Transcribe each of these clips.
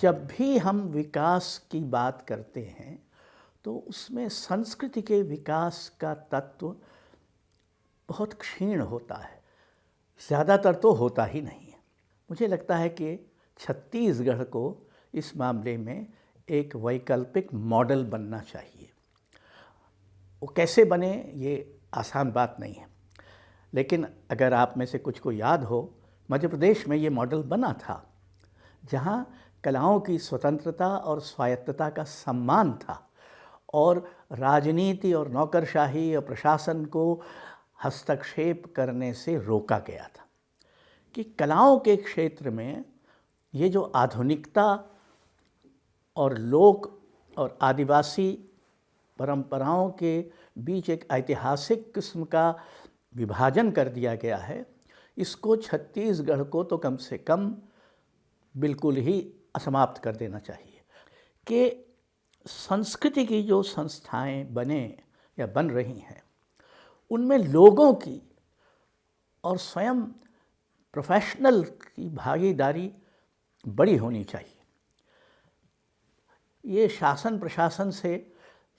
जब भी हम विकास की बात करते हैं तो उसमें संस्कृति के विकास का तत्व बहुत क्षीण होता है, ज़्यादातर तो होता ही नहीं है। मुझे लगता है कि छत्तीसगढ़ को इस मामले में एक वैकल्पिक मॉडल बनना चाहिए। वो कैसे बने ये आसान बात नहीं है, लेकिन अगर आप में से कुछ को याद हो, मध्य प्रदेश में ये मॉडल बना था जहाँ कलाओं की स्वतंत्रता और स्वायत्तता का सम्मान था और राजनीति और नौकरशाही और प्रशासन को हस्तक्षेप करने से रोका गया था कि कलाओं के क्षेत्र में ये जो आधुनिकता और लोक और आदिवासी परंपराओं के बीच एक ऐतिहासिक किस्म का विभाजन कर दिया गया है, इसको छत्तीसगढ़ को तो कम से कम बिल्कुल ही असमाप्त कर देना चाहिए कि संस्कृति की जो संस्थाएं बने या बन रही हैं उनमें लोगों की और स्वयं प्रोफेशनल की भागीदारी बड़ी होनी चाहिए। ये शासन प्रशासन से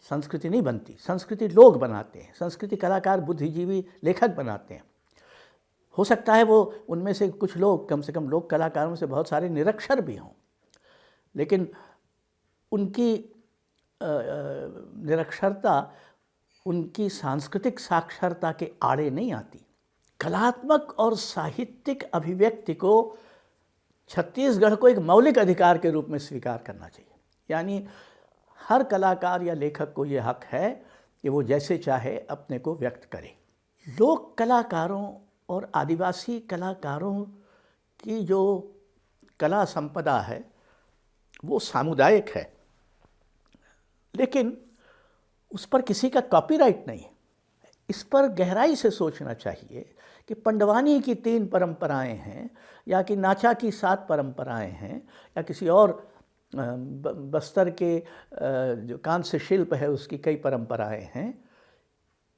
संस्कृति नहीं बनती, संस्कृति लोग बनाते हैं, संस्कृति कलाकार बुद्धिजीवी लेखक बनाते हैं। हो सकता है वो उनमें से कुछ लोग, कम से कम लोक कलाकारों से बहुत सारे निरक्षर भी हों, लेकिन उनकी निरक्षरता उनकी सांस्कृतिक साक्षरता के आड़े नहीं आती। कलात्मक और साहित्यिक अभिव्यक्ति को छत्तीसगढ़ को एक मौलिक अधिकार के रूप में स्वीकार करना चाहिए। यानी हर कलाकार या लेखक को ये हक है कि वो जैसे चाहे अपने को व्यक्त करे। लोक कलाकारों और आदिवासी कलाकारों की जो कला संपदा है वो सामुदायिक है, लेकिन उस पर किसी का कॉपीराइट नहीं है। इस पर गहराई से सोचना चाहिए कि पंडवानी की 3 परंपराएं हैं या कि नाचा की 7 परंपराएं हैं या किसी और बस्तर के जो कांस्य शिल्प है उसकी कई परंपराएं हैं,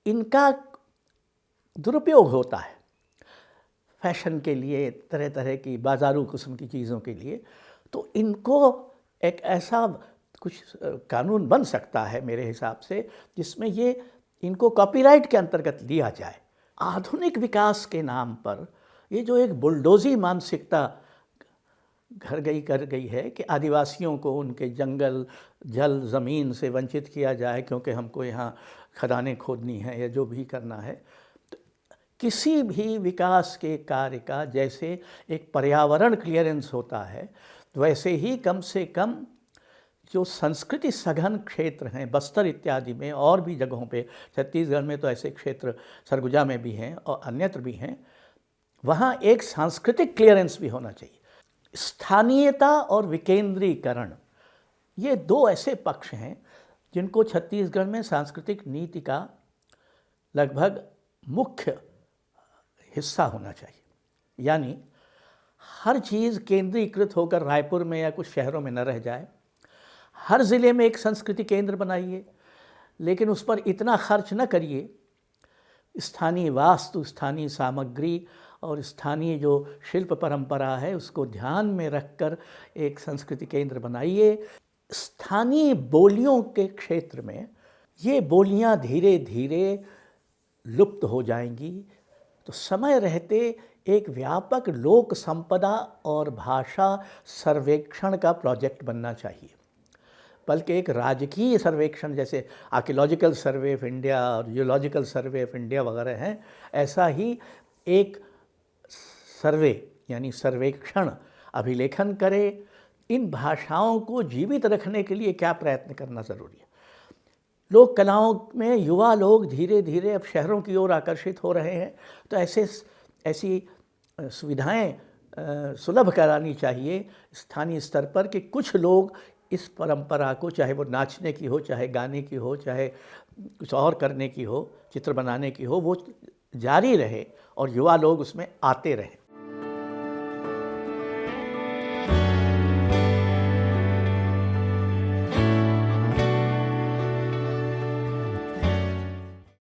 इनका दुरुपयोग होता है फैशन के लिए, तरह तरह की बाजारू किस्म की चीज़ों के लिए। तो इनको एक ऐसा कुछ कानून बन सकता है मेरे हिसाब से जिसमें ये इनको कॉपीराइट के अंतर्गत लिया जाए। आधुनिक विकास के नाम पर ये जो एक बुलडोजी मानसिकता घर गई कर गई है कि आदिवासियों को उनके जंगल, जल, ज़मीन से वंचित किया जाए क्योंकि हमको यहाँ खदानें खोदनी है या जो भी करना है। तो किसी भी विकास के कार्य का जैसे एक पर्यावरण क्लियरेंस होता है, वैसे ही कम से कम जो संस्कृति सघन क्षेत्र हैं बस्तर इत्यादि में और भी जगहों पे, छत्तीसगढ़ में तो ऐसे क्षेत्र सरगुजा में भी हैं और अन्यत्र भी हैं, वहाँ एक सांस्कृतिक क्लियरेंस भी होना चाहिए। स्थानीयता और विकेंद्रीकरण, ये 2 ऐसे पक्ष हैं जिनको छत्तीसगढ़ में सांस्कृतिक नीति का लगभग मुख्य हिस्सा होना चाहिए। यानी हर चीज़ केंद्रीकृत होकर रायपुर में या कुछ शहरों में न रह जाए। हर ज़िले में एक संस्कृति केंद्र बनाइए, लेकिन उस पर इतना खर्च न करिए। स्थानीय वास्तु, स्थानीय सामग्री और स्थानीय जो शिल्प परंपरा है उसको ध्यान में रखकर एक संस्कृति केंद्र बनाइए। स्थानीय बोलियों के क्षेत्र में ये बोलियां धीरे धीरे लुप्त हो जाएंगी, तो समय रहते एक व्यापक लोक संपदा और भाषा सर्वेक्षण का प्रोजेक्ट बनना चाहिए, बल्कि एक राजकीय सर्वेक्षण जैसे आर्कियोलॉजिकल सर्वे ऑफ इंडिया और जियोलॉजिकल सर्वे ऑफ इंडिया वगैरह हैं, ऐसा ही एक सर्वे यानी सर्वेक्षण अभिलेखन करे। इन भाषाओं को जीवित रखने के लिए क्या प्रयत्न करना ज़रूरी है। लोक कलाओं में युवा लोग धीरे धीरे अब शहरों की ओर आकर्षित हो रहे हैं, तो ऐसी सुविधाएं सुलभ करानी चाहिए स्थानीय स्तर पर कि कुछ लोग इस परंपरा को, चाहे वो नाचने की हो, चाहे गाने की हो, चाहे कुछ और करने की हो, चित्र बनाने की हो, वो जारी रहे और युवा लोग उसमें आते रहें।